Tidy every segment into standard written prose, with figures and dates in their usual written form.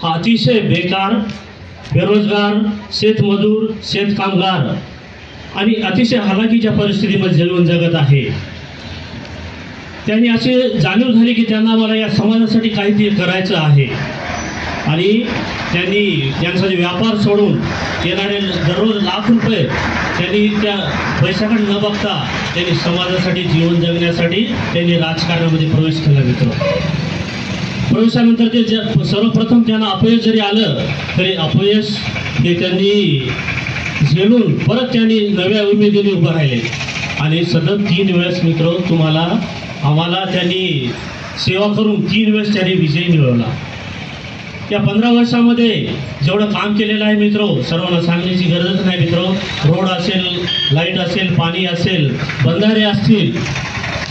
हा अतिशय बेकार, बेरोजगार, शेतमजूर, शेतकामगार आणि अतिशय हालाकीच्या परिस्थितीमध्ये जीवन जगत आहे। त्यांनी असे जाणीव झाली की त्यांना मला या समाजासाठी काहीतरी करायचं आहे आणि त्यांनी त्यांचा व्यापार सोडून येणारे दररोज लाख रुपये त्यांनी त्या पैशाकडे न बघता त्यांनी समाजासाठी जीवन जगण्यासाठी त्यांनी राजकारणामध्ये प्रवेश केला मित्र। प्रवेशानंतर ते सर्वप्रथम त्यांना अपयश जरी आलं तरी अपयश हे त्यांनी झेलून परत त्यांनी नव्या उमेदीने उभं राहिले आणि सतत 3 वेळेस मित्र आम्हाला त्यांनी सेवा करून 3 वेळेस त्यांनी विजय मिळवला। या 15 वर्षामध्ये जेवढं काम केलेलं आहे मित्र सर्वांना सांगण्याची गरजच नाही मित्र। रोड असेल, लाईट असेल, पाणी असेल, बंधारे असतील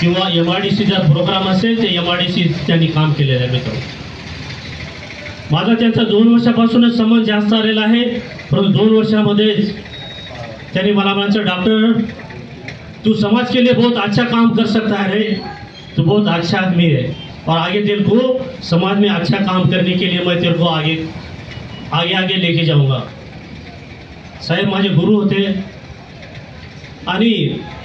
किंवा MIDCचा प्रोग्राम असेल ते MIDC त्यांनी काम केलेलं आहे मित्र। माझा त्यांचा 2 वर्षापासूनच संबंध जास्त आलेला आहे, परंतु 2 वर्षामध्ये त्यांनी मला म्हणायचं, डॉक्टर तू समाज के लिए बहुत अच्छा काम कर सकता है रे, तू बहुत अच्छा आदमी है और आगे तेरे को समाज में अच्छा काम करने के लिए मैं तेरे को आगे लेके जाऊंगा। साहेब माझे गुरु होते आणि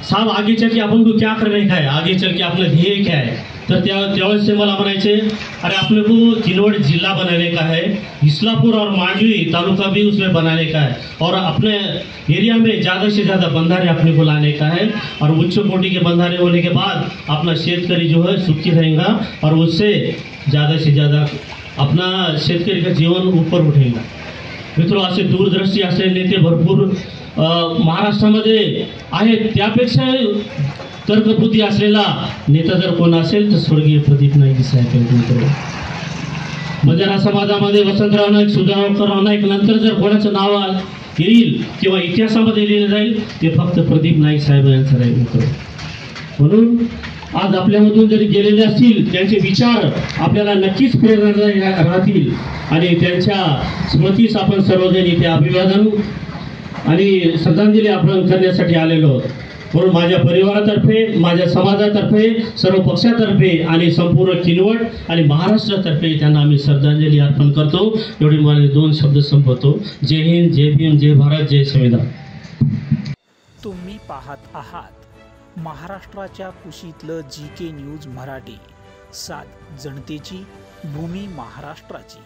साहब आगे चल के अपन को क्या करने का है, आगे चल के अपना ध्येय क्या है। तो त्यावेळेस से मला म्हणायचे, अरे अपने को किन्नौर जिला बनाने का है, इस्लापुर और मांडवी तालुका भी उसमें बनाने का है और अपने एरिया में ज़्यादा से ज़्यादा बंधारे अपने को लाने का है और उच्च कोटि के बंधारे होने के बाद अपना शेतकरी जो है सुखी रहेगा और उससे ज़्यादा से ज़्यादा अपना शेतकरी का जीवन ऊपर उठेगा। मित्रों असे दूरदृष्टी असलेले नेते भरपूर महाराष्ट्रामध्ये आहेत, त्यापेक्षा तर्कबुद्धी असलेला नेता जर कोण असेल तर स्वर्गीय प्रदीप नाईक साहेब मित्र। बंजारा समाजामध्ये वसंतराव नाईक, सुधाकरराव नाईक नंतर जर कोणाचं नाव येईल किंवा इतिहासामध्ये लिहिलं जाईल ते फक्त प्रदीप नाईक साहेब यांचं राहील मित्र। म्हणून आज आपल्यामधून जरी गेलेले असतील त्यांचे विचार आपल्याला नक्कीच प्रेरणा राहतील आणि त्यांच्या स्मृतीस आपण सर्वजण इथे अभिवादन आणि श्रद्धांजली अर्पण करण्यासाठी आलेलो आहोत। म्हणून माझ्या परिवारातर्फे, माझ्या समाजातर्फे, सर्व पक्षातर्फे आणि संपूर्ण किनवट आणि महाराष्ट्रातर्फे त्यांना आम्ही श्रद्धांजली अर्पण करतो। एवढे माझे 2 शब्द संपवतो। जय हिंद, जय भीम, जय भारत, जय संविधान। तुम्ही पाहत आहात महाराष्ट्राच्या कुशीतलं GK न्यूज मराठी, सात जनतेची, भूमी महाराष्ट्राची।